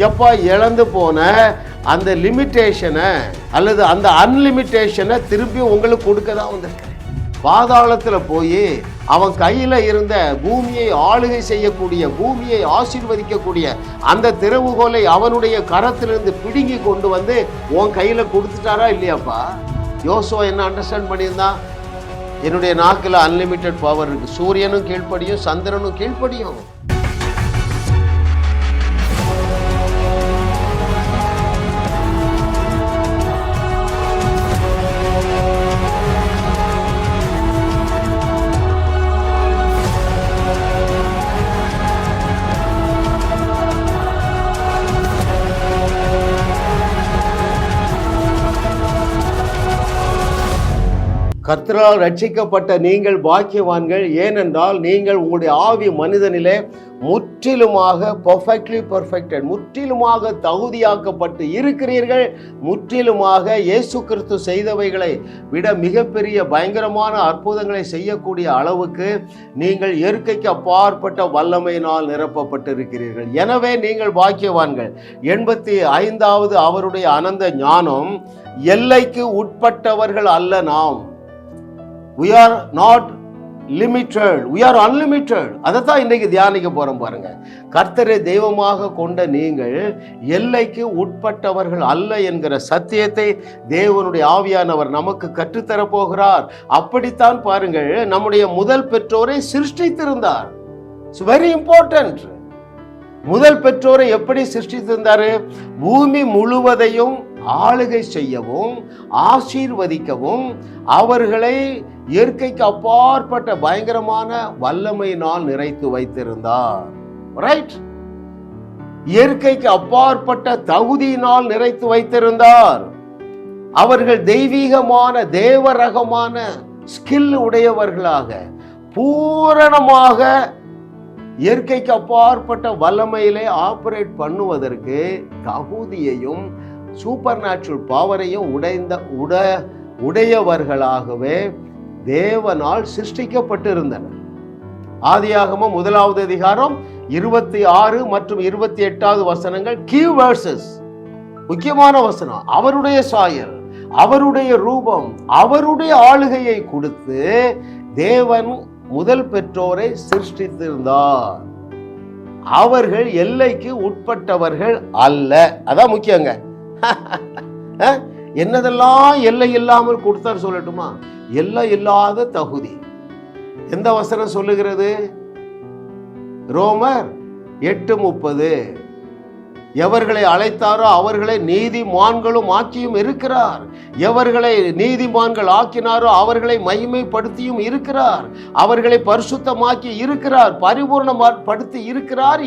எப்பா இழந்து போன அந்த லிமிட்டேஷனை அல்லது அந்த அன்லிமிட்டேஷனை திருப்பி உங்களுக்கு கொடுக்க தான் வந்திருக்கிறேன். பாதாளத்தில் போய் அவன் கையில் இருந்த பூமியை ஆளுகை செய்யக்கூடிய, பூமியை ஆசீர்வதிக்கக்கூடிய அந்த திறவுகோலை அவனுடைய கரத்திலிருந்து பிடுங்கி கொண்டு வந்து உன் கையில் கொடுத்துட்டாரா இல்லையாப்பா? யோசுவா என்ன அண்டர்ஸ்டாண்ட் பண்ணியிருந்தான்? என்னுடைய நாக்கில் அன்லிமிட்டெட் பவர் இருக்கு, சூரியனும் கீழ்ப்படியும் சந்திரனும் கீழ்ப்படியும். கர்த்தரால் ரட்சிக்கப்பட்ட நீங்கள் பாக்கியவான்கள், ஏனென்றால் நீங்கள் உங்களுடைய ஆவி மனிதனிலே முற்றிலுமாக பெர்ஃபெக்டட், முற்றிலுமாக தகுதியாக்கப்பட்டு இருக்கிறீர்கள். முற்றிலுமாக இயேசு கிறிஸ்து செய்தவைகளை விட மிகப்பெரிய பயங்கரமான அற்புதங்களை செய்யக்கூடிய அளவுக்கு நீங்கள் இயற்கைக்கு அப்பாற்பட்ட வல்லமையினால் நிரப்பப்பட்டு இருக்கிறீர்கள். எனவே நீங்கள் பாக்கியவான்கள். 85வது அவருடைய அனந்த ஞானம், எல்லைக்கு உட்பட்டவர்கள் அல்ல நாம். We are not limited, we are unlimited. அதைத்தான் இன்றைக்கு தியானிக்க போறோம் பாருங்க. கர்த்தரை தெய்வமாக கொண்ட நீங்கள் எல்லைக்கு உட்பட்டவர்கள் அல்ல என்கிற சத்தியத்தை தேவனுடைய ஆவியானவர் நமக்கு கற்றுத்தரப் போகிறார். அப்படித்தான் பாருங்கள், நம்முடைய முதல் பெற்றோரை சிருஷ்டித்திருந்தார். It's very important. முதல் பெற்றோரை எப்படி சிருஷ்டித்திருந்தாரு? பூமி முழுவதையும் ஆளுகை செய்யவும் ஆசீர்வதிக்கவும் அவர்களை இயற்கைக்கு அப்பாற்பட்ட பயங்கரமான வல்லமையினால் நிறைத்து வைத்திருந்தார். ரைட்? இயற்கைக்கு அப்பாற்பட்ட தகுதியினால் நிறைத்து வைத்திருந்தார். அவர்கள் தெய்வீகமான தேவரகமான ஸ்கில் உடையவர்களாக பூரணமாக இயற்கைக்கு அப்பாற்பட்ட வல்லமையிலே ஆபரேட் பண்ணுவதற்கு தகுதியையும் சூப்பர் நேச்சுரல் பவரையும் உடையவர்களாகவே தேவனால் சிருஷ்டிக்கப்பட்டிருந்தனர். ஆதியாகமம் 1வது அதிகாரம் 26 மற்றும் 28வது வசனங்கள் கீ வேர்சஸ், முக்கியமான வசனம். அவருடைய சாயல், அவருடைய ரூபம், அவருடைய ஆளுகையை கொடுத்து தேவன் முதல் பெற்றோரை சிருஷ்டித்திருந்தார். அவர்கள் எல்லைக்கு உட்பட்டவர்கள் அல்ல. அதான் முக்கியங்க. என்னதெல்லாம் எல்லை இல்லாமல் கொடுத்தார் சொல்லட்டுமா? எல்லை இல்லாத தகுதி. எந்த வசனம் சொல்லுகிறது? ரோமர் 8:30. எவர்களை அழைத்தாரோ அவர்களை நீதிமான்களும் ஆக்கியும் இருக்கிறார். எவர்களை நீதிமான்கள் ஆக்கினாரோ அவர்களை மகிமைப்படுத்தியும் இருக்கிறார். அவர்களை பரிசுத்தமாக்கி இருக்கிறார், பரிபூர்ணப்படுத்தி இருக்கிறார்.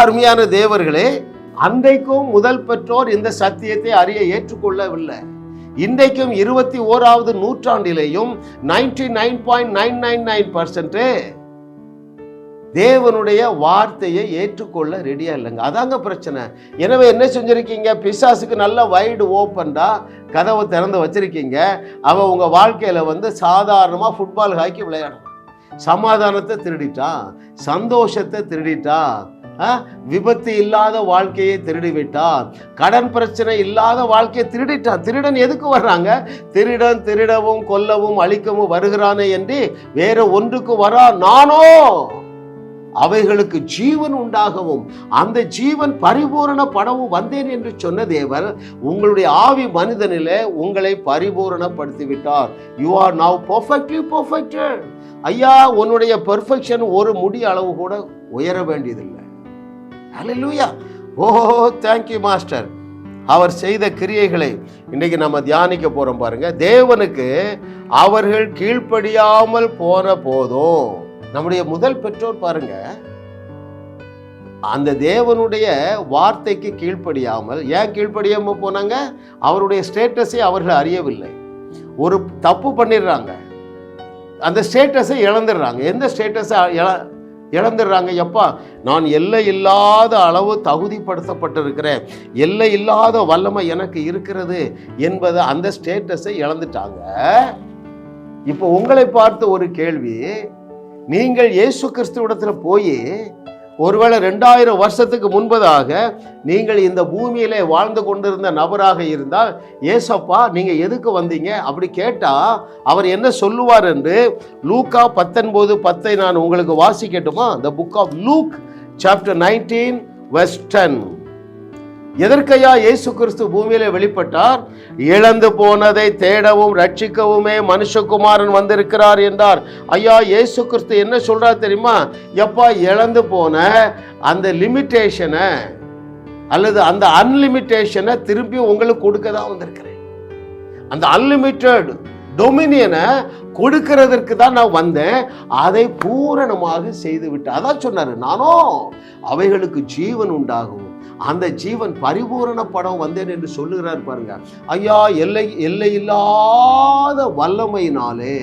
அருமையான தேவர்களே, அன்றைக்கும் முதல் பெற்றோர் இந்த சத்தியத்தை அறிய ஏற்றுக்கொள்ளவில்லை. இன்றைக்கும் 21வது நூற்றாண்டிலேயும் 99.999% தேவனுடைய வார்த்தையை ஏற்றுக்கொள்ள ரெடியா இல்லைங்க. அதாங்க பிரச்சனை. எனவே என்ன செஞ்சிருக்கீங்க? பிசாசுக்கு நல்ல வைடு ஓப்பன்டா கதவை திறந்து வச்சிருக்கீங்க. அவன் உங்க வாழ்க்கையில சாதாரணமா ஃபுட்பால் ஹாக்கி விளையாடுறான். சமாதானத்தை திருடிட்டான், சந்தோஷத்தை திருடிட்டான், விபத்து இல்லாத வாழ்க்கையை திருடிவிட்டான், கடன் பிரச்சனை இல்லாத வாழ்க்கையை திருடிட்டான். திருடன் எதுக்கு வர்றாங்க? திருடன் திருடவும் கொல்லவும் அழிக்கவும் வருகிறானே என்று வேற ஒன்றுக்கு வரா. நானோ அவைகளுக்கு ஜீவன் உண்டாகவும் அந்த ஜீவன் பரிபூரணப்படவும் வந்தேன் என்று சொன்ன தேவர் உங்களுடைய ஆவி மனிதனிலே உங்களை பரிபூரணப்படுத்தி விட்டார். You are now perfectly perfected. ஐயா, உன்னுடைய பெர்ஃபெக்ஷன் ஒரு முடி அளவு கூட உயர வேண்டியதில்லை. ஹல்லேலூயா. ஓஹோ, தேங்க்யூ மாஸ்டர். அவர் செய்த கிரியைகளை இன்னைக்கு நம்ம தியானிக்க போறோம் பாருங்க. தேவனுக்கு அவர்கள் கீழ்ப்படியாமல் போன போதும், நம்முடைய முதல் பெற்றோர் பாருங்க, அந்த தேவனுடைய வார்த்தைக்கு கீழ்ப்படியாமல், ஏன் கீழ்ப்படியாம போனாங்க? அவருடைய ஸ்டேட்டஸை அவர்கள் அறியவில்லை. ஒரு தப்பு பண்ணிடுறாங்க, அந்த ஸ்டேட்டஸை இழந்துடுறாங்க. எந்த ஸ்டேட்டஸை இழந்துடுறாங்க? எப்பா, நான் எல்லை இல்லாத அளவு தகுதிப்படுத்தப்பட்டிருக்கிறேன், எல்லை இல்லாத வல்லமை எனக்கு இருக்கிறது என்பதை அந்த ஸ்டேட்டஸை இழந்துட்டாங்க. இப்போ உங்களை பார்த்து ஒரு கேள்வி. நீங்கள் இயேசு கிறிஸ்துவிடத்துல போய் ஒருவேளை 2000 வருஷத்துக்கு முன்பதாக நீங்கள் இந்த பூமியிலே வாழ்ந்து கொண்டிருந்த நபராக இருந்தால், ஏசப்பா நீங்க எதுக்கு வந்தீங்க அப்படி கேட்டா அவர் என்ன சொல்லுவார் என்று லூக்கா 19:10 நான் உங்களுக்கு வாசிக்கட்டுமா? The book of Luke chapter 19 verse 10. எதற்கையா இயேசு கிறிஸ்து பூமியிலே வெளிப்பட்டார்? இழந்து போனதை தேடவும் ரட்சிக்கவுமே மனுஷகுமாரன் வந்திருக்கிறார் என்றார். ஐயா, இயேசு கிறிஸ்து என்ன சொல்றார் தெரியுமா? எப்பா, இழந்து போன அந்த லிமிட்டேஷனை அல்லது அந்த அன்லிமிட்டேஷனை திருப்பி உங்களுக்கு கொடுக்க தான் வந்திருக்கிறேன். அந்த அன்லிமிட்டெட் டொமினியனை கொடுக்கிறதற்கு தான் நான் வந்தேன், அதை பூரணமாக செய்து விட்டு. அதான் சொன்னாரு, நானோ அவைகளுக்கு ஜீவன் உண்டாகும், அந்த ஜீவன் பரிபூரணப்படம் வந்தேன் என்று சொல்லுகிறார் பாருங்க. ஐயா, எல்லை இல்லாத வல்லமையினாலே,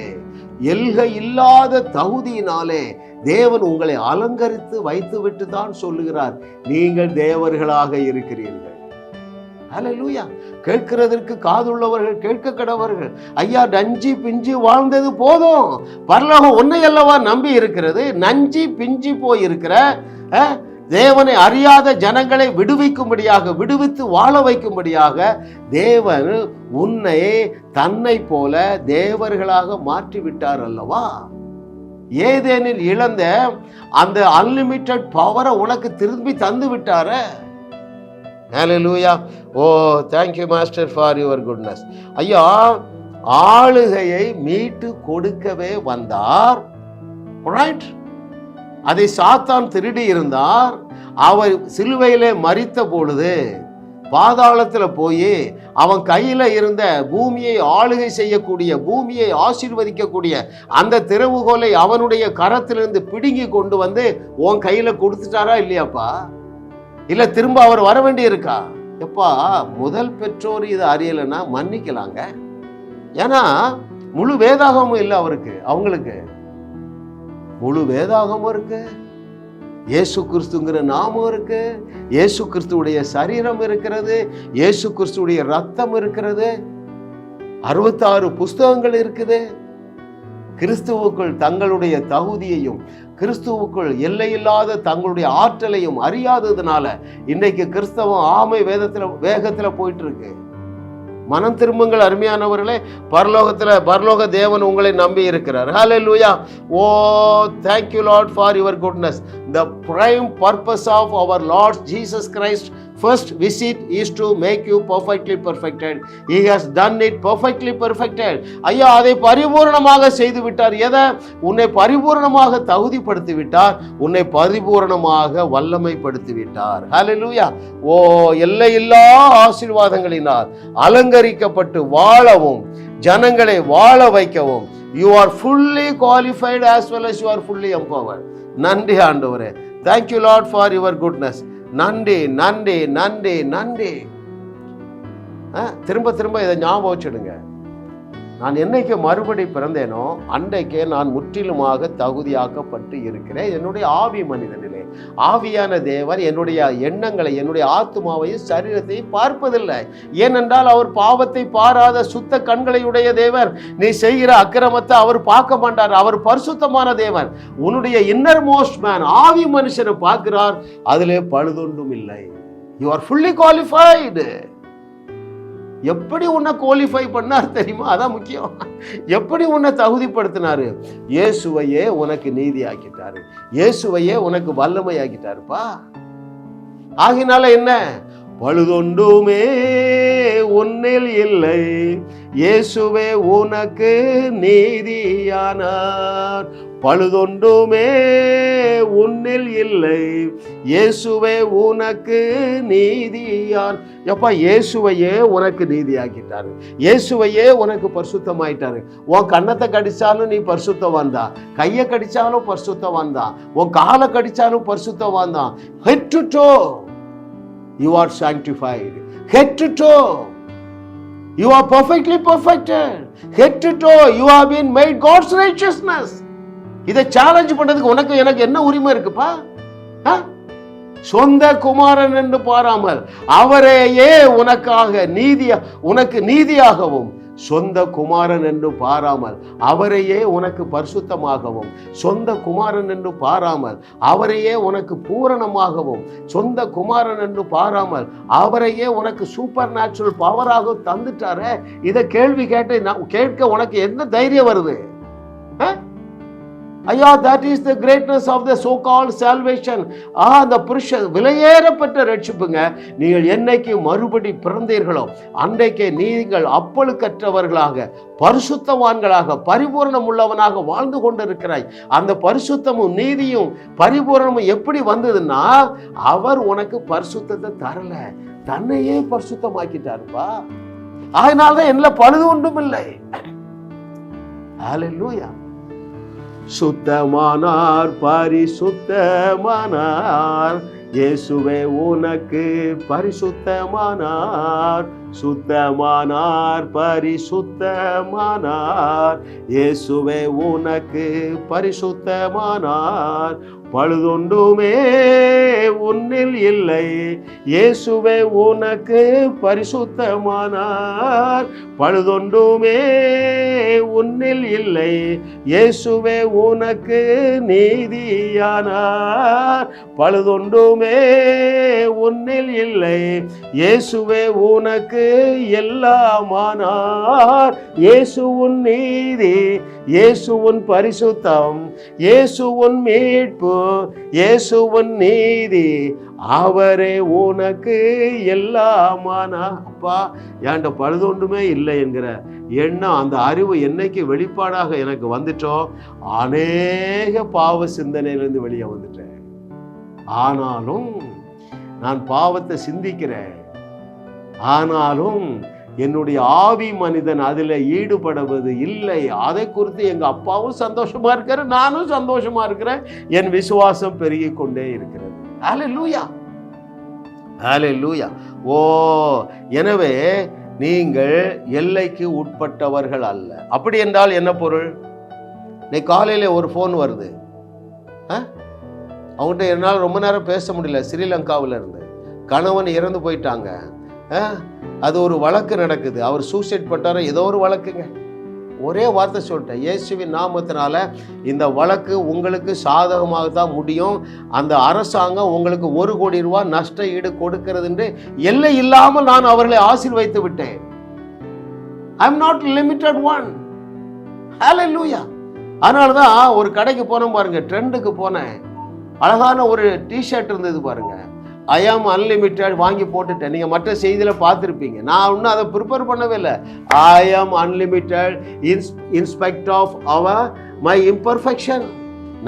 எல்கை இல்லாத தகுதியினாலே தேவன் உங்களை அலங்கரித்து வைத்து விட்டு தான் சொல்லுகிறார், நீங்கள் தேவர்களாக இருக்கிறீர்கள். ஹல்லேலூயா. கேட்கிறதற்கு காதுள்ளவர்கள் கேட்க கடவர்கள். ஐயா, நஞ்சி பிஞ்சு வாழ்ந்தது போதும், பரலோகம் ஒன்னை அல்லவா நம்பி இருக்கிறது. நஞ்சி பிஞ்சு போயிருக்கிற தேவனை அறியாத ஜனங்களை விடுவித்து வாழ வைக்கும்படியாக தேவன் உன்னை தன்னை போல தேவர்களாக மாற்றி விட்டார் அல்லவா. ஏதேனில் இழந்த அந்த அன்லிமிட்டெட் பவரை உனக்கு திரும்பி தந்து விட்டார. ஹல்லேலூயா. ஓ, thank you master for your goodness. ஐயா, ஆளுகையை மீட்டு கொடுக்கவே வந்தார். ரைட்? அதை சாத்தான் திருடி இருந்தார். அவர் சிலுவையிலே மரித்த பொழுது பாதாளத்தில் போய் அவன் கையில இருந்த பூமியை ஆளுகை செய்யக்கூடிய, பூமியை ஆசீர்வதிக்கக்கூடிய அந்த திறவுகோலை அவனுடைய கரத்திலிருந்து பிடுங்கி கொண்டு வந்து உன் கையில கொடுத்துட்டாரா இல்லையாப்பா? இல்ல திரும்ப அவர் வர வேண்டி இருக்கா? எப்பா, முதல் பெற்றோர் இதை அறியலைன்னா மன்னிக்கலாங்க. ஏன்னா முழு வேதாகமும் இல்லை அவருக்கு, அவங்களுக்கு முழு வேதாகமும் இருக்கு, இயேசு கிறிஸ்துங்கிற நாமம் இருக்கு, இயேசு கிறிஸ்துவுடைய சரீரம் இருக்கிறது, இயேசு கிறிஸ்துவுடைய ரத்தம் இருக்கிறது, 66 புஸ்தகங்கள் இருக்குது. கிறிஸ்துவுக்குள் தங்களுடைய தகுதியையும் கிறிஸ்துவுக்குள் எல்லையில்லாத தங்களுடைய ஆற்றலையும் அறியாததுனால இன்றைக்கு கிறிஸ்தவம் ஆமை வேகத்துல போயிட்டு இருக்கு. மனம் திரும்புங்கள் அருமையானவர்களே. பரலோக தேவன் உங்களை நம்பி இருக்கிறார். ஹல்லேலூயா. ஓ, thank you Lord for your goodness. The prime purpose of our Lord Jesus Christ first visit is to make you perfectly perfected. He has done it perfectly perfected. ஐயா, அதை பரிபூரணமாக செய்து விட்டார். எதை? உன்னை பரிபூரணமாக தகுதிப்படுத்தி விட்டார், உன்னை பரிபூரணமாக வல்லமைப்படுத்தி விட்டார். ஹல்லேலூயா. ஓ, எல்லையில்லா ஆசீர்வாதங்களினால் அலங்கரிக்கப்பட்டு வாழவும் ஜனங்களை வாழ வைக்கவும் you are fully qualified as well as you are fully empowered. நன்றி ஆண்டவரே. Thank you Lord for your goodness. நன்றி நன்றி நன்றி நன்றி. திரும்ப இதை ஞாபகம் வச்சுடுங்க. நான் என்னைக்கு மறுபடி பிறந்தேனோ அன்றைக்கே நான் முற்றிலுமாக தகுதியாக்கப்பட்டு இருக்கிறேன். என்னுடைய ஆவி மனிதனிலே ஆவியான தேவன் என்னுடைய எண்ணங்களை, என்னுடைய ஆத்துமாவையும் சரீரத்தையும் பார்ப்பதில்லை. ஏனென்றால் அவர் பாவத்தை பாராத சுத்த கண்களை உடைய தேவன். நீ செய்கிற அக்கிரமத்தை அவர் பார்க்க மாட்டார். அவர் பரிசுத்தமான தேவன். உன்னுடைய இன்னர் மோஸ்ட் மேன், ஆவி மனுஷனை பார்க்கிறார். அதிலே பழுதொன்றும் இல்லை. You are fully qualified. எப்படி உன்னை குவாலிஃபை பண்ணார் தெரியுமா? அதான் முக்கியம். எப்படி உன்னை தகுதிப்படுத்தினாரு? இயேசுவையே உனக்கு நீதி ஆக்கிட்டாரு, இயேசுவையே உனக்கு வல்லமை ஆக்கிட்டாருப்பா. ஆகினால என்ன? பழுதொன்றுமே உன்னில் இல்லை, இயேசுவே உனக்கு நீதியானார். பழுதொன்றுமே உன்னில் இல்லை, இயேசுவே உனக்கு நீதியான். எப்பா, இயேசுவையே உனக்கு நீதியாக்கிட்டாரு, இயேசுவையே உனக்கு பரிசுத்தமாயிட்டாரு. உன் கண்ணத்தை கடிச்சாலும் நீ பரிசுத்தவான் தான், கையை கடிச்சாலும் பரிசுத்தவான் தான், உன் காலை கடிச்சாலும் பரிசுத்தவான் தான். Head to to you are sanctified. Head to toe you are perfectly perfected. Head to toe you have been made God's righteousness. இதை சேலஞ்ச் பண்றதுக்கு உனக்கு எனக்கு என்ன உரிமை இருக்குப்பா? சொந்த குமாரன் என்று பாராமல் அவரையே உனக்காக உனக்கு நீதியாகவும் சொந்த குமாரன் என்று பாராமல் அவரையே உனக்கு பரிசுத்தமாகவும், சொந்த குமாரன் என்று பாராமல் அவரையே உனக்கு பூரணமாகவும், சொந்த குமாரன் என்று பாராமல் அவரையே உனக்கு சூப்பர் நேச்சுரல் பவராக தந்துட்டார. இதை கேள்வி கேட்க உனக்கு என்ன தைரியம் வருது? ஐயா, that is the greatness of the so called salvation. அந்த விலையேறப்பட்ட ரட்சிப்புங்க. நீங்கள் என்னைக்கு மறுபடி பிறந்தீர்களோ அன்றைக்கே நீங்கள் அப்பழுக்கற்றவர்களாக, பரிசுத்தவான்களாக, பரிபூர்ணம் உள்ளவனாக வாழ்ந்து கொண்டிருக்கிறாய். அந்த பரிசுத்தமும் நீதியும் பரிபூர்ணமும் எப்படி வந்ததுன்னா, அவர் உனக்கு பரிசுத்தத்தை தரல, தன்னையே பரிசுத்தமாக்கிட்டாருப்பா. அதனால்தான் என்ன பழுது ஒன்றும் இல்லை. ஹல்லேலூயா. சுத்தமானார், பரிசுத்தமானார், இயேசுவே உனக்கு பரிசுத்தமானார். சுத்தமானார், பரிசுத்தமானார், இயேசுவே உனக்கு பரிசுத்தமானார். பழுதொன்றுமே உன்னில் இல்லை, இயேசுவே உனக்கு பரிசுத்தமானார். பழுதொன்றுமே உன்னில் இல்லை, இயேசுவே உனக்கு நீதியானார். பழுதொன்றுமே உன்னில் இல்லை, இயேசுவே உனக்கு எல்லாமானார். இயேசு உன் நீதி, இயேசு உன் பரிசுத்தம், இயேசு உன் மீட்பு, இயேசு உன் நீதி, அவரே உனக்கு எல்லாமானா. அப்பா, ஏன்ட பழுதொன்றுமே இல்லை என்கிற எண்ணம், அந்த அறிவு என்னைக்கு வெளிப்பாடாக எனக்கு வந்துட்டோ, அநேக பாவ சிந்தனையிலிருந்து வெளியே வந்துட்டேன். ஆனாலும் நான் பாவத்தை சிந்திக்கிறேன், ஆனாலும் என்னுடைய ஆவி மனிதன் அதில் ஈடுபடுவது இல்லை. அதை குறித்து எங்க அப்பாவும் சந்தோஷமா இருக்கிற, நானும் சந்தோஷமா இருக்கிறேன். என் விசுவாசம் பெருகி கொண்டே இருக்கிறது. ஹல்லேலூயா, ஹல்லேலூயா. ஓ, எனவே நீங்கள் எல்லைக்கு உட்பட்டவர்கள் அல்ல. அப்படி என்றால் என்ன பொருள்? இன்னைக்கு காலையில ஒரு ஃபோன் வருது, அவங்ககிட்ட என்னால் ரொம்ப நேரம் பேச முடியல. ஸ்ரீலங்காவில் இருந்து கணவன் இறந்து போயிட்டாங்க. அது ஒரு வழக்கு நடக்குது. அவர் சூசைட் பண்ணார, ஏதோ ஒரு வழக்குங்க. ஒரே வார்த்தை சொல்லிட்டேன், இயேசுவின் நாமத்தினால இந்த வழக்கு உங்களுக்கு சாதகமாக தான் முடியும். அந்த அரசாங்கம் உங்களுக்கு 1 கோடி ரூபாய் நஷ்ட ஈடு கொடுக்கிறது என்று எல்லை இல்லாமல் நான் அவர்களை ஆசீர்வதித்து விட்டேன். I am not limited one. Hallelujah. அதனாலதான் ஒரு கடைக்கு போனேன் பாருங்க, ட்ரெண்டுக்கு போனேன். அழகான ஒரு டிஷர்ட் இருந்தது பாருங்க, ஐ ஆம் அன்லிமிட்டட், வாங்கி போட்டுட்டேன். நீங்கள் மற்ற செய்தியில் பார்த்துருப்பீங்க. நான் இன்னும் அதை ப்ரிப்பேர் பண்ணவே இல்லை. I am unlimited inspect of our my imperfection.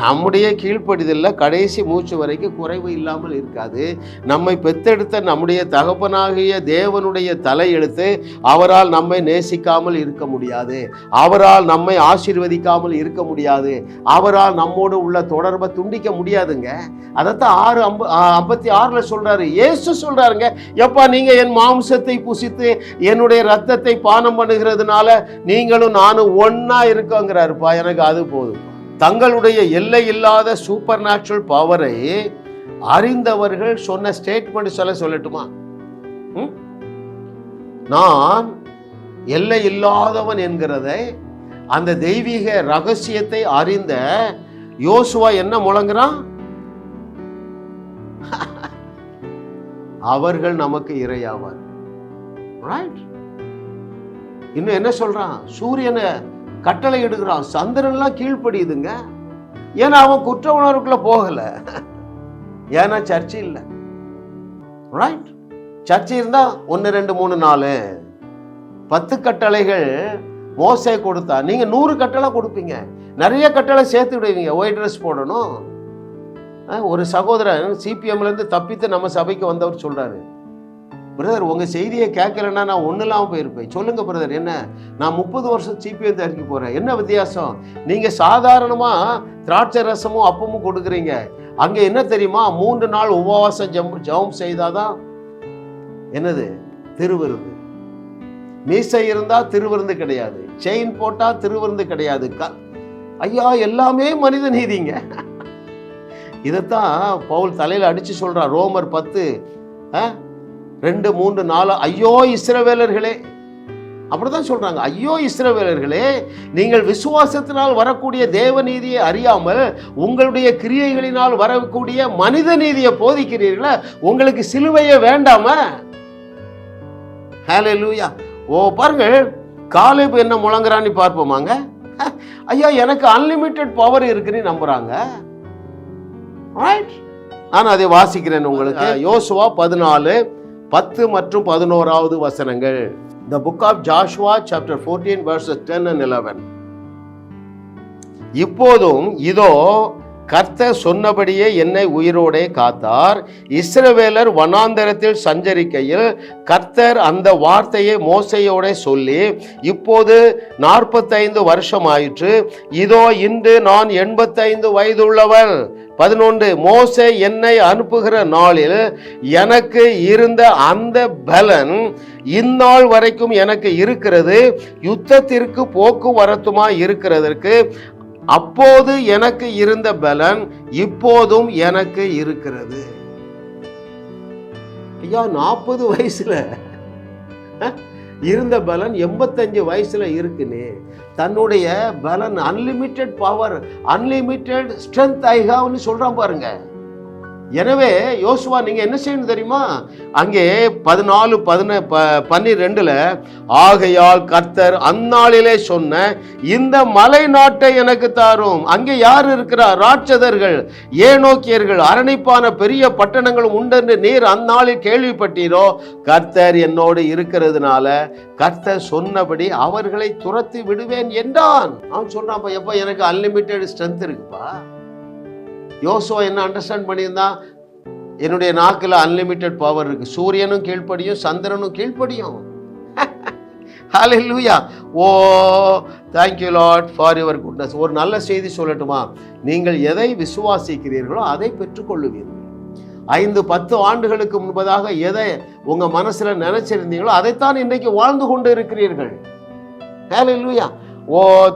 நம்முடைய கீழ்ப்படிதலில் கடைசி மூச்சு வரைக்கும் குறைவு இல்லாமல் இருக்காது. நம்மை பெத்தெடுத்த நம்முடைய தகப்பனாகிய தேவனுடைய தலையெழுத்து, அவரால் நம்மை நேசிக்காமல் இருக்க முடியாது, அவரால் நம்மை ஆசீர்வதிக்காமல் இருக்க முடியாது, அவரால் நம்மோடு உள்ள தொடர்பை துண்டிக்க முடியாதுங்க. அதைத்தான் 6:56 சொல்றாரு, இயேசு சொல்றாருங்க, எப்பா நீங்க என் மாம்சத்தை புசித்து என்னுடைய ரத்தத்தை பானம் பண்ணுகிறதுனால நீங்களும் நானும் ஒன்னா இருக்கோங்கிறாருப்பா. எனக்கு அது போதும். தங்களுடைய எல்லை இல்லாத சூப்பர் நேச்சுரல் பவரை அறிந்தவர்கள் சொன்ன ஸ்டேட்மெண்ட் சொல்லட்டுமா? நான் எல்லை இல்லாதவன் என்கிறதை, அந்த தெய்வீக ரகசியத்தை அறிந்த யோசுவா என்ன முழங்குறான்? அவர்கள் நமக்கு இரையாவார். ரைட். இன்னும் என்ன சொல்றான்? சூரியனை கட்டளை எடுக்கிறான், சந்திரன்லாம் கீழ்ப்படியுதுங்க. ஏன்னா அவன் குற்ற உணர்வுக்குள்ள போகல. ஏன்னா சர்ச்சை இல்லை. ரைட். சர்ச்சை இருந்தா 1 2 3 4 10 கட்டளைகள் மோசே கொடுத்தா, நீங்க 100 கட்டளை கொடுப்பீங்க, நிறைய கட்டளை சேர்த்து விடுவீங்க. ஒயிட் ட்ரெஸ் போடணும். ஒரு சகோதரன் சிபிஎம்ல இருந்து தப்பித்து நம்ம சபைக்கு வந்தவர் சொல்றாரு, பிரதர் உங்க செய்தியை கேட்கலன்னா நான் ஒன்றும் இல்லாமல் போயிருப்பேன். சொல்லுங்க பிரதர், என்ன? நான் 30 வருஷம் சிபிஎம் தயாரிக்க போறேன், என்ன வித்தியாசம்? நீங்க சாதாரணமா திராட்சை ரசமும் அப்பமும் கொடுக்குறீங்க, அங்க என்ன தெரியுமா? 3 நாள் உபவாசம் ஜெபம் செய்தாதான் என்னது திருவிருந்து. மீசை இருந்தா திருவிருந்து கிடையாது, செயின் போட்டா திருவிருந்து கிடையாது. ஐயா, எல்லாமே மனித நீதிங்க. இதைத்தான் பவுல் தலையில அடிச்சு சொல்றான். ரோமர் 10 2 3 4, ஐயோ இஸ்ரவேலர்களே, அப்படிதான் சொல்றாங்க. ஐயோ இஸ்ரவேலர்களே, நீங்கள் விசுவாசத்தினால் வரக்கூடிய தேவ நீதியை அறியாமல் உங்களுடைய கிரியைகளினால் வரக்கூடிய மனித நீதியை போதிக்கிறீர்களா? உங்களுக்கு சிலுவையே வேண்டாமா? ஹல்லேலூயா. ஓ பாருங்க, காலேப் என்ன முழங்குறான்னு பார்ப்போமாங்க. ஐயா எனக்கு அன்லிமிட்டெட் பவர் இருக்குன்னு நம்புறாங்க. நான் அதை வாசிக்கிறேன் உங்களுக்கு. யோசுவா 14:10 மற்றும் 11 வசனங்கள். The book of Joshua chapter 14 verses 10 and 11. இப்போதும் இதோ கர்த்தர் சொன்னபடியே என்னை உயிரோடே காத்தார். இஸ்ரவேலர் வனாந்தரத்தில் சஞ்சரிக்கையில் கர்த்தர் அந்த வார்த்தையை மோசேயோட சொல்லி, இப்போது 45 வருஷம் ஆயிற்று. இதோ இன்று நான் 85 வயதுள்ளவள். 11 மோசே என்னை அனுப்புகிற நாளில் எனக்கு இருந்த அந்த பலன் இந்நாள் வரைக்கும் எனக்கு இருக்கிறது. யுத்தத்திற்கு போக்குவரத்துமா இருக்கிறதற்கு அப்போது எனக்கு இருந்த பலன் இப்போதும் எனக்கு இருக்கிறது. ஐயா 40 வயசுல இருந்த பலன் 85 வயசுல இருக்குன்னு தன்னுடைய பலன் அன்லிமிட்டெட் பவர், அன்லிமிட்டெட் ஸ்ட்ரென்த் ஐ ஹேவ்னு சொல்றான் பாருங்க. எனவே யோசுவா நீங்க என்ன செய்யணும் தெரியுமா? அங்கே 14:12 ஆகையால் கர்த்தர் அந்நாளிலே சொன்ன இந்த மலை நாட்டை எனக்கு தாரும். அங்கே யார் இருக்கிறார்? ராட்சதர்கள், ஏனோக்கியர்கள், அரணிப்பான பெரிய பட்டணங்களும் உண்டென்று நீர் அந்நாளில் கேள்விப்பட்டீரோ? கர்த்தர் என்னோடு இருக்கிறதுனால கர்த்தர் சொன்னபடி அவர்களை துரத்தி விடுவேன் என்றான். அவன் சொல்றான், எப்ப எனக்கு அன்லிமிட்டெட் ஸ்ட்ரென்த் இருக்குப்பா. யோசுவா என்ன அண்டர்ஸ்டாண்ட் பண்ணியிருந்தான்? என்னுடைய நாக்கில் அன்லிமிட்டெட் பவர் இருக்கு. சூரியனும் கீழ்ப்படியும், சந்திரனும் கீழ்ப்படியும். Hallelujah. Oh thank you Lord for your goodness. ஒரு நல்ல செய்தி சொல்லட்டுமா? நீங்கள் எதை விசுவாசிக்கிறீர்களோ அதை பெற்றுக்கொள்ளுவீர்கள். 5-10 ஆண்டுகளுக்கு முன்பதாக எதை உங்க மனசுல நினைச்சிருந்தீங்களோ அதைத்தான் இன்றைக்கு வாழ்ந்து கொண்டு இருக்கிறீர்கள். Hallelujah. Oh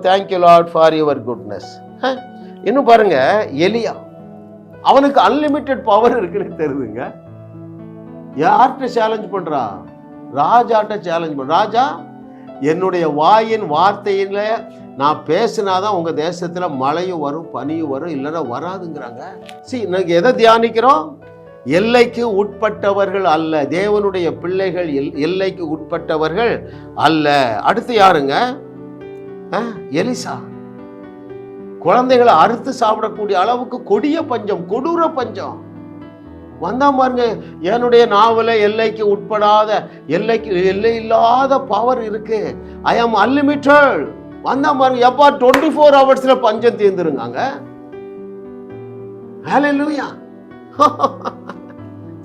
thank you Lord for your goodness. இன்னும் பாருங்க, எலியா அவனுக்கு அன்லிமிட்டெட் பவர் இருக்குன்னு தெரியுதுங்க. யார்கிட்ட சேலஞ்ச் பண்றா? ராஜாட்ட சேலஞ்ச் பண்ற. ராஜா, என்னுடைய வாயின் வார்த்தையில நான் பேசினாதான் உங்க தேசத்துல மழையும் வரும், பனியும் வரும், இல்லைன்னா வராதுங்கிறாங்க. இன்னைக்கு எதை தியானிக்கிறோம்? எல்லைக்கு உட்பட்டவர்கள் அல்ல, தேவனுடைய பிள்ளைகள் எல்லைக்கு உட்பட்டவர்கள் அல்ல. அடுத்து யாருங்க? எலிசா. குழந்தைகளை அறுத்து சாப்பிடக்கூடிய அளவுக்கு கொடிய பஞ்சம், கொடூர பஞ்சம் வந்தா பாருங்க. என்னுடைய நாவல எல்லைக்கு உட்படாத, எல்லை இல்லாத பவர் இருக்கு. ஐ ஆம் அன்லிமிட்டட். வந்தா பாருங்க, எப்பா 24 ஹவர்ஸ்ல பஞ்சம் தீர்ந்துருங்க. ஹல்லேலூயா.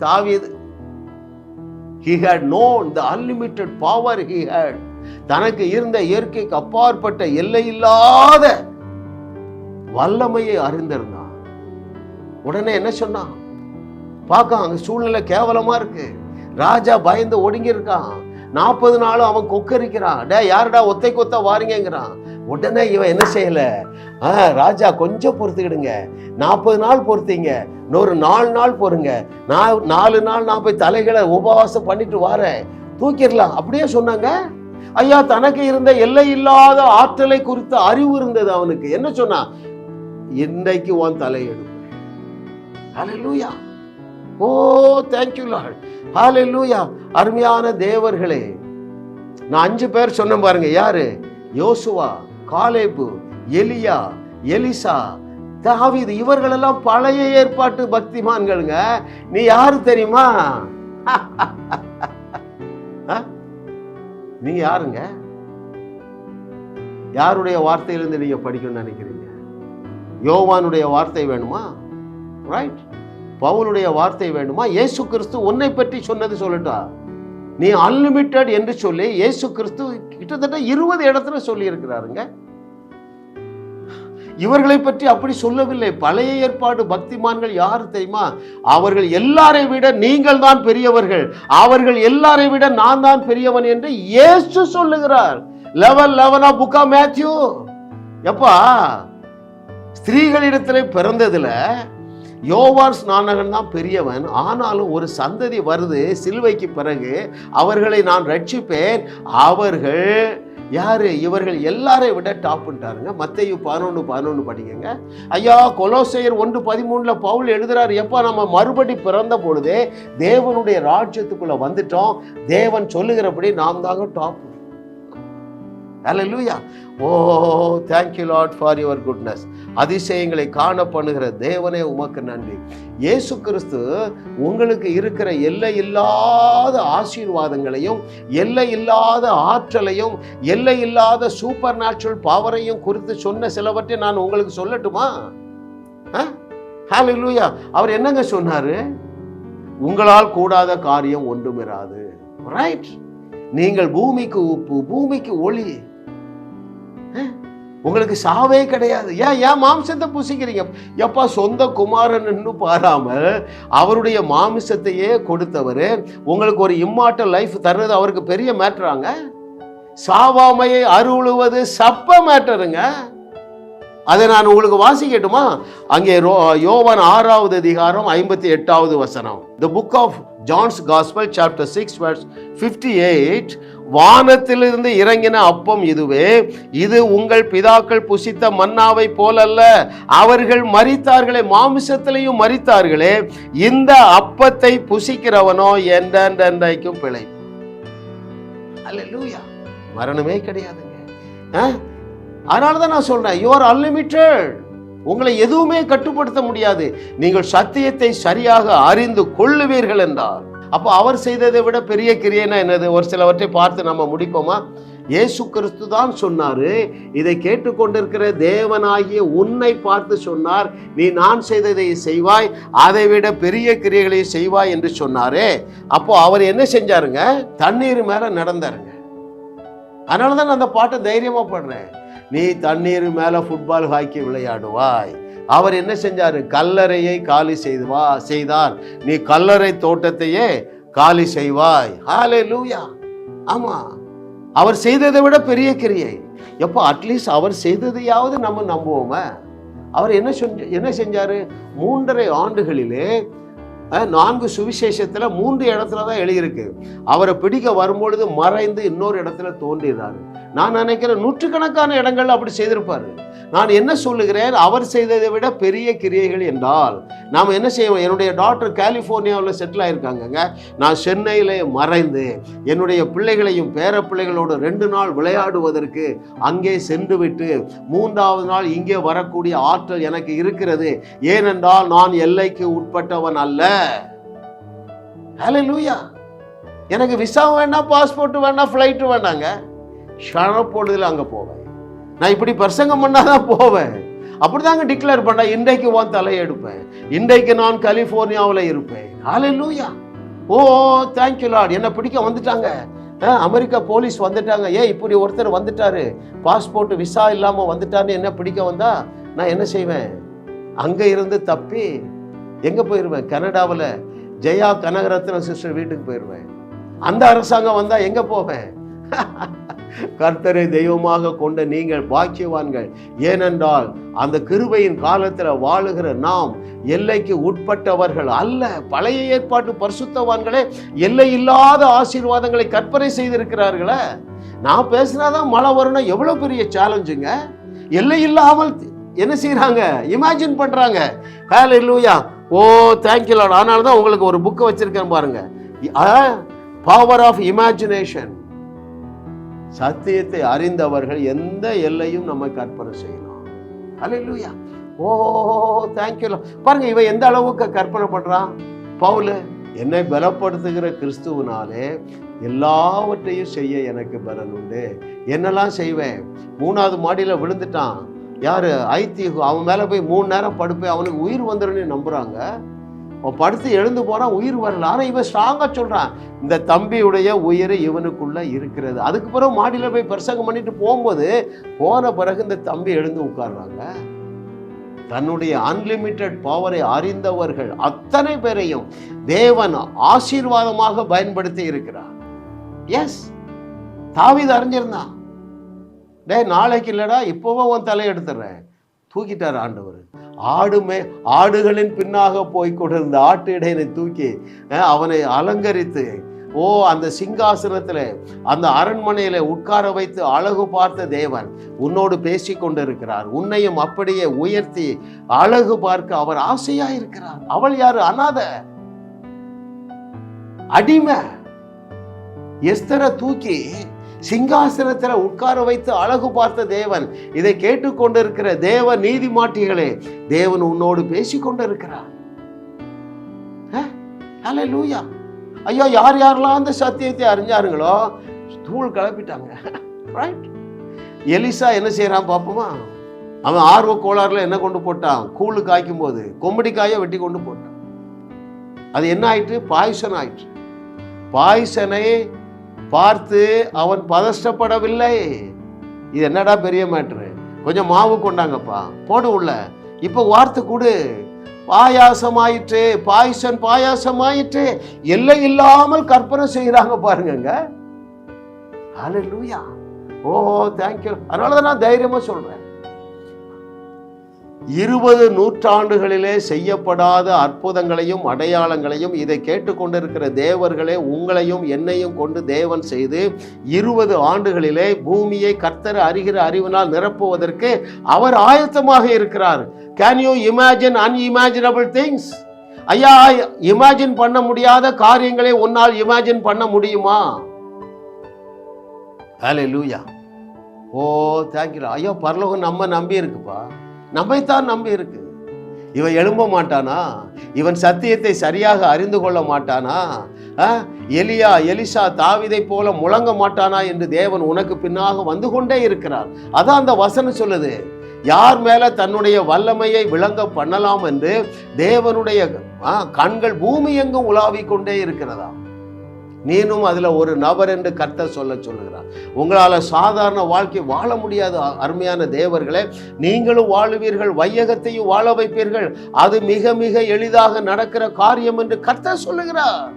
தாவீது, he had known the unlimited power he had. தனக்கு இருந்த இயற்கைக்கு அப்பாற்பட்ட எல்லை இல்லாத வல்லமையை அறிந்திருந்தான். உடனே என்ன சொன்னான்? பார்க்க அங்க சூழ்நிலை கேவலமா இருக்கு. ராஜா பயந்து ஒடுங்கி இருக்கான். 40 நாளும் அவன் கொக்கரிக்கிறான். டே யாருடா ஒத்தை கொத்த வாரீங்கிறான். உடனே இவன் என்ன செய்யல? ராஜா கொஞ்சம் பொறுத்துக்கிடுங்க, 40 நாள் பொறுத்தீங்க, இன்னொரு 4 நாள் பொறுங்க, 4 நாள் நான் போய் தலைகளை உபவாசம் பண்ணிட்டு வரேன், தூக்கிடலாம் அப்படியே சொன்னாங்க. ஐயா தனக்கு இருந்த எல்லை இல்லாத ஆற்றலை குறித்த அறிவு இருந்தது அவனுக்கு. என்ன சொன்னா? இன்றைக்கு உன் தலையெடுப்பேன். Hallelujah. Oh thank you Lord. Hallelujah. அருமையான தேவர்களே, நான் 5 பேர் சொன்ன பாருங்க. யாரு? யோசுவா, காலேபு, எலியா, எலிசா, தாவீது. இவர்களெல்லாம் பழைய ஏற்பாட்டு பக்திமான்களுங்க. நீ யாரு தெரியுமா? நீங்க யாருங்க? யாருடைய வார்த்தையிலிருந்து நீங்க படிக்கணும்னு நினைக்கிறீங்க? யோவானுடைய வார்த்தை வேணுமா? ரைட். பவுலுடைய வார்த்தை வேணுமா? இயேசு கிறிஸ்து உன்னை பற்றி சொன்னது சொல்லட்டா? நீ அன்லிமிட்டட் என்று சொல்லி இயேசு கிறிஸ்து கிட்டத்தட்ட 20 இடத்துல சொல்லி இருக்கிறாருங்க. இவர்களை பற்றி அப்படி சொல்லவில்லை. பழைய ஏற்பாடு பக்திமான்கள் யாரு தெரியுமா? அவர்கள் எல்லாரை விட நீங்கள் தான் பெரியவர்கள், அவர்கள் எல்லாரை விட நான் தான் பெரியவன் என்று இயேசு சொல்லுகிறார். 11 புக் ஆஃப் மேத்யூ. எப்பா ஸ்திரீகளிடத்துல பிறந்ததுல யோவான் ஸ்நானகன் தான் பெரியவன், ஆனாலும் ஒரு சந்ததி வருது சிலுவைக்கு பிறகு, அவர்களை நான் ரட்சிப்பேன், அவர்கள் யாரு? இவர்கள் எல்லாரையும் விட டாப்ன்ட்டாருங்க. மத்தேயு 11:11 படிங்க ஐயா. கொலோசையர் 1:13 பவுல் எழுதுறாரு, எப்ப நம்ம மறுபடி பிறந்த பொழுதே தேவனுடைய ராஜ்யத்துக்குள்ள வந்துட்டோம், தேவன் சொல்லுகிறபடி நாம் தாங்க top. Hallelujah. Oh thank you Lord for your goodness. அதிசயங்களை காண பண்ணுகிற தேவனே உமக்கு நன்றி. இயேசு கிறிஸ்து உங்களுக்கு இருக்கிற எல்லை இல்லாத ஆசீர்வாதங்களையும், எல்லை இல்லாத ஆற்றலையும், எல்லை இல்லாத சூப்பர் நேச்சுரல் பவரையும் குறித்து சொன்ன சிலவற்றை நான் உங்களுக்கு சொல்லட்டுமா? ஹல்லேலூயா. அவர் என்னங்க சொன்னாரு? உங்களால் கூடாத காரியம் ஒன்றுமிராது. ரைட். நீங்கள் பூமிக்கு உப்பு, பூமிக்கு ஒளி. உங்களுக்கு சாவே கிடையாது. ஏன் மாம்சத்தை புசிக்கிறீங்க? எப்பா சொந்த குமாரன்னு பாராமல் அவருடைய மாமிசத்தையே கொடுத்தவர் உங்களுக்கு ஒரு இம்மார்டல் லைஃப் தர்றது அவருக்கு பெரிய மேட்டராங்க. சாவாமையை அருளுவது சப்ப மேட்டருங்க. அதை நான் உங்களுக்கு வாசிக்கட்டுமா? அங்கே யோவான் 6வது அதிகாரம் 58வது வசனம். The book of John's Gospel chapter 6 verse 58. வானத்திலிருந்து இறங்கின அப்பம் இதுவே, இது உங்கள் பிதாக்கள் புசித்த மன்னாவை போலல்ல, அவர்கள் மரித்தார்களே, மாமிசத்திலையும் மரித்தார்களே, இந்த அப்பத்தை புசிக்கிறவனோ என்றென்றைக்கும் பிழைப்பான். அல்லேலூயா. மரணமே கிடையாதுங்க. அதனாலதான் நான் சொல்றேன், யூ ஆர் அன்லிமிட்டட். உங்களை எதுவுமே கட்டுப்படுத்த முடியாது. நீங்கள் சத்தியத்தை சரியாக அறிந்து கொள்ளுவீர்கள் என்றால். அப்போ அவர் செய்ததை விட பெரிய கிரியைனா என்னது? ஒரு சிலவற்றை பார்த்து நம்ம முடிப்போமா? இயேசு கிறிஸ்து தான் சொன்னாரு, இதை கேட்டுக்கொண்டிருக்கிற தேவனாகிய உன்னை பார்த்து சொன்னார், நீ நான் செய்ததை செய்வாய், அதை விட பெரிய கிரியைகளை செய்வாய் என்று சொன்னாரே. அப்போ அவர் என்ன செஞ்சாருங்க? தண்ணீர் மேல நடந்தாருங்க. அதனாலதான் நான் அந்த பாட்டை தைரியமா பாடுறேன். நீ தண்ணீர் மேல ஃபுட்பால் ஹாக்கி விளையாடுவாய். அவர் என்ன செஞ்சாரு? கல்லறையை காலி செய்தார். நீ கல்லறை தோட்டத்தையே காலி செய்வாய். ஹல்லேலூயா. ஆமா, அவர் செய்ததை விட பெரிய கிரியை. எப்போ அட்லீஸ்ட் அவர் செய்ததையாவது நம்ம நம்புவோமே. அவர் என்ன செஞ்சாரு? 3.5 ஆண்டுகளிலே 4 சுவிசேஷத்துல 3 இடத்துல தான் எழுதியிருக்கு. அவரை பிடிக்க வரும்பொழுது மறைந்து இன்னொரு இடத்துல தோன்றினாரு. நான் நினைக்கிறேன் நூற்றுக்கணக்கான இடங்கள் அப்படி செய்திருப்பாரு. நான் என்ன சொல்லுகிறேன்? அவர் செய்ததை விட பெரிய கிரியைகள் என்றால் நாம் என்ன செய்வோம்? என்னுடைய டாக்டர் கலிஃபோர்னியாவில் செட்டில் ஆயிருக்காங்க. நான் சென்னையில மறைந்து என்னுடைய பிள்ளைகளையும் பேர பிள்ளைகளோடு 2 நாள் விளையாடுவதற்கு அங்கே சென்று விட்டு 3வது நாள் இங்கே வரக்கூடிய ஆற்றல் எனக்கு இருக்கிறது. ஏனென்றால் நான் எல்லைக்கு உட்பட்டவன் அல்ல. ஹல்லேலூயா. எனக்கு விசா வேண்டாம், பாஸ்போர்ட் வேண்டாம், ஃப்ளைட்டு வேண்டாங்க. ஷனப்பொழுதில் அங்கே போவேன். நான் இப்படி பிரசங்கம் பண்ணாதான் போவேன். அப்படிதாங்க டிக்ளேர் பண்ண, இன்றைக்கு உன் தலையை எடுப்பேன், இன்றைக்கு நான் கலிஃபோர்னியாவில் இருப்பேன். ஹல்லேலூயா. ஓ தேங்க்யூ லார்ட். என்னை பிடிக்க வந்துட்டாங்க. அமெரிக்கா போலீஸ் வந்துட்டாங்க. இப்படி ஒருத்தர் வந்துட்டாரு, பாஸ்போர்ட் விசா இல்லாமல் வந்துட்டாருன்னு என்ன பிடிக்க வந்தா நான் என்ன செய்வேன்? அங்கே இருந்து தப்பி எங்கே போயிடுவேன்? கனடாவில் ஜெயா கனகரத்ன சிஸ்டர் வீட்டுக்கு போயிடுவேன். அந்த அரசாங்கம் வந்தால் எங்கே போவேன்? கர்த்தரை தெய்வமாக கொண்ட நீங்கள் பாக்கியவான்கள். ஏனென்றால் அந்த கிருபையின் காலத்தில் வாழுகிற நாம் எல்லைக்கு உட்பட்டவர்கள் அல்ல. பழைய ஏற்பாட்டு பரிசுத்தவான்களே எல்லை இல்லாத ஆசீர்வாதங்களை கற்பனை செய்திருக்கிறார்களே. நான் பேசினாதான் மழை வரணும், எவ்வளவு பெரிய சேலஞ்சுங்க. எல்லை இல்லாமல் என்ன செய்யறாங்க? இமேஜின் பண்றாங்க. ஹல்லேலூயா. ஓ தேங்க்யூ லார்ட். அதனால தான் உங்களுக்கு ஒரு புக் வச்சிருக்கேன் பாருங்க, பவர் ஆஃப் இமேஜினேஷன். சத்தியத்தை அறிந்தவர்கள் எந்த எல்லையும் நம்ம கற்பனை செய்யலாம். ஹல்லேலூயா. ஓ தேங்க்யூ லார்ட். பாருங்க, இவன் எந்த அளவுக்கு கற்பனை பண்றான். பவுல், என்னை பலப்படுத்துகிற கிறிஸ்துவனாலே எல்லாவற்றையும் செய்ய எனக்கு பலன் உண்டு. என்னெல்லாம் செய்வேன்? 3வது மாடியில் விழுந்துட்டான். யாரு? ஐத்திகு. அவன் மேலே போய் 3 நேரம் படுப்பேன், அவனுக்கு உயிர் வந்துடுன்னு நம்புறாங்க. அவன் படுத்து எழுந்து போறான், உயிர் வரல. ஆனால் இவன் ஸ்ட்ராங்கா சொல்றான், இந்த தம்பியுடைய உயிர் இவனுக்குள்ள இருக்கிறது. அதுக்கு பிறகு மாடியில் போய் பிரசங்கம் பண்ணிட்டு போகும்போது போன பிறகு இந்த தம்பி எழுந்து உட்கார்றாங்க. தன்னுடைய அன்லிமிட்டெட் பவரை அறிந்தவர்கள் அத்தனை பேரையும் தேவன் ஆசீர்வாதமாக பயன்படுத்தி இருக்கிறார். எஸ், தாவீது அறிஞ்சிருந்தான். நாளைக்கு இல்லடா, இப்போவே உன் தலையை எடுத்துடுறேன், தூக்கிட்டார் ஆண்டவர். ஆடுகளின் பின்னாக போய் கொண்டிருந்த ஆட்டு இடையனை தூக்கி அவனை அலங்கரித்து, அந்த சிங்காசனத்தில் அந்த அரண்மனையில உட்கார வைத்து அழகு பார்த்த தேவன் உன்னோடு பேசி கொண்டிருக்கிறார். உன்னையும் அப்படியே உயர்த்தி அழகு பார்க்க அவர் ஆசையா இருக்கிறார். அவள் யாரு? அனாதை, அடிமை. எஸ்தரை தூக்கி சிங்காசனத்தில் உட்கார வைத்து அழகு பார்த்த தேவன். இதை கேட்டுக்கொண்டிருக்கிற தேவ நீதிமாட்டிகளே, தேவன் உன்னோடு பேசி கொண்டிருக்கிறார். ஹல்லேலூயா. ஐயோ, யார் யாரெல்லாம் அந்த சத்தியத்தை அறிஞ்சாருங்களோ தூள் கிளப்பிட்டாங்க. எலிசா என்ன செய்யறான் பாப்போமா? அவன் ஆர்வ கோளாறுல என்ன கொண்டு போட்டான்? கூழு காய்க்கும் போது கொம்படிக்காயை வெட்டி கொண்டு போட்டான். அது என்ன ஆயிற்று? பாய்சன் ஆயிற்று. பாய்சனை பார்த்து அவன் பதஷ்டப்படவில்லை. இது என்னடா பெரிய மேட்ரு, கொஞ்சம் மாவு கொண்டாங்கப்பா, போடு உள்ள, இப்ப வார்த்தை கொடு, பாயாசமாயிற்று, பாயாசமாயிற்று. எல்லை இல்லாமல் கற்பனை செய்யறாங்க பாருங்க. ஹல்லேலூயா. தேங்க்யூ. அதனாலதான் நான் தைரியமா சொல்றேன், 20 நூற்றாண்டுகளிலே செய்யப்படாத அற்புதங்களையும் அடையாளங்களையும் இதை கேட்டுக்கொண்டிருக்கிற தேவர்களே, உங்களையும் என்னையும் கொண்டு தேவன் செய்து 20 ஆண்டுகளிலே பூமியை கர்த்தர் அறிகிற அறிவினால் நிரப்புவதற்கு அவர் ஆயத்தமாக இருக்கிறார். Can you imagine unimaginable things? ஐயா, இமேஜின் பண்ண முடியாத காரியங்களை உன்னால் இமேஜின் பண்ண முடியுமா? ஹல்லேலூயா. தேங்க்யூ. ஐயோ, பரலோகம் நம்ம நம்பி இருக்குப்பா, நம்மைத்தான் நம்பி இருக்கு. இவன் எழும்ப மாட்டானா? இவன் சத்தியத்தை சரியாக அறிந்து கொள்ள மாட்டானா? எலிசா தாவீதை போல முழங்க மாட்டானா என்று தேவன் உனக்கு பின்னாக வந்து கொண்டே இருக்கிறார். அதான் அந்த வசனம் சொல்லுது, யார் மேல தன்னுடைய வல்லமையை விளங்க பண்ணலாம் என்று தேவனுடைய கண்கள் பூமி எங்கும் உலாவிக் கொண்டே இருக்கிறதா. நீனும் அதுல ஒரு நபர் என்று கர்த்தர் சொல்லுகிறார். உங்களால சாதாரண வாழ்க்கை வாழ முடியாது அருமையான தேவர்களே. நீங்களும் வாழுவீர்கள், வையகத்தையும் வாழ வைப்பீர்கள். அது மிக மிக எளிதாக நடக்கிற காரியம் என்று கர்த்தர் சொல்லுகிறார்.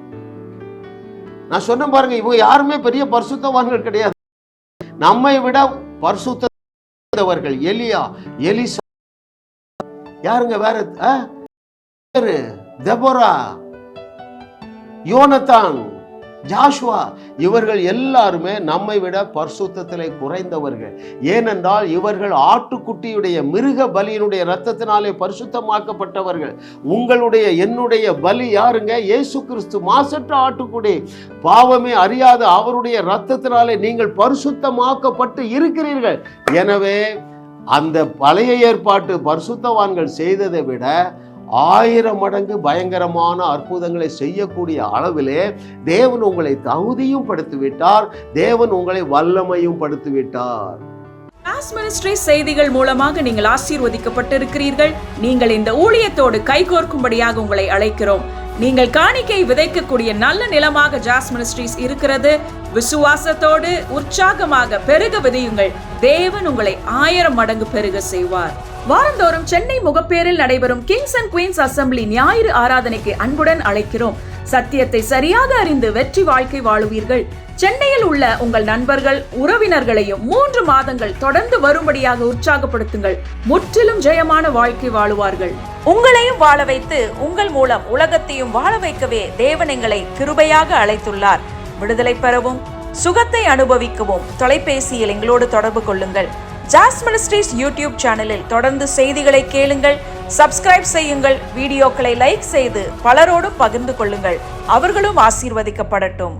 நான் சொன்ன பாருங்க, இவங்க யாருமே பெரிய பரிசுத்தவான்கள் கிடையாது. நம்மை விட பரிசுத்தவர்கள் எலிசா யாருங்க? வேற தெபோரா, யோனத்தான், ஜாஷுவா, இவர்கள் எல்லாருமே நம்மை விட பரிசுத்தத்திலே குறைந்தவர்கள். ஏனென்றால் இவர்கள் ஆட்டுக்குட்டியுடைய மிருக பலியினுடைய இரத்தத்தினாலே பரிசுத்தமாக்கப்பட்டவர்கள். உங்களுடைய என்னுடைய பலி யாருங்க? இயேசு கிறிஸ்து, மாசற்ற ஆட்டுக்குடி. பாவமே அறியாத அவருடைய இரத்தத்தினாலே நீங்கள் பரிசுத்தமாக்கப்பட்டு இருக்கிறீர்கள். எனவே அந்த பழைய ஏற்பாட்டு பரிசுத்தவான்கள் செய்ததை விட 1000 மடங்கு பயங்கரமான அற்புதங்களை செய்யக்கூடிய அளவிலே தேவன் உங்களை தகுதியும் படுத்திவிட்டார். தேவன் உங்களை வல்லமையும் படுத்திவிட்டார். ஜாஸ் மினிஸ்ட்ரி செய்திகள் மூலமாக நீங்கள் ஆசீர்வதிக்கப்பட்டிருக்கிறீர்கள். நீங்கள் இந்த ஊழியத்தோடு கைகோர்க்கும்படியாக உங்களை அழைக்கிறோம். நீங்கள் காணிக்கை விதைக்கக்கூடிய நல்ல நிலமாக ஜாஸ் மினிஸ்ட்ரிஸ் இருக்கிறது. விசுவாசத்தோடு உற்சாகமாக பெருக விதையுங்கள். தேவன் உங்களை 1000 மடங்கு பெருக செய்வார். வாரந்தோறும் சென்னை முகப்பேரில் நடைபெறும் கிங்ஸ் அண்ட் குயின்ஸ் அசம்பிளி ஞாயிறு ஆராதனைக்கு அன்புடன் அழைக்கிறோம். சத்தியத்தை சரியாக அறிந்து வெற்றி வாழ்க்கை வாழுவீர்கள். சென்னையில் உள்ள உங்கள் நண்பர்கள் உறவினர்களையும் 3 மாதங்கள் தொடர்ந்து வரும்படியாக உற்சாகப்படுத்துங்கள். முற்றிலும் ஜெயமான வாழ்க்கை வாழுவார்கள். உங்களையும் வாழ வைத்து உங்கள் மூலம் உலகத்தையும் வாழ வைக்கவே தேவன் எங்களை கிருபையாக அழைத்துள்ளார். விடுதலை பெறவும் சுகத்தை அனுபவிக்கவும் தொலைபேசியில் எங்களோடு தொடர்பு கொள்ளுங்கள். ஜாஸ் மினிஸ்ட்ரீஸ் யூடியூப் சேனலில் தொடர்ந்து செய்திகளை கேளுங்கள். சப்ஸ்கிரைப் செய்யுங்கள். வீடியோக்களை லைக் செய்து பலரோடும் பகிர்ந்து கொள்ளுங்கள். அவர்களும் ஆசீர்வதிக்கப்படட்டும்.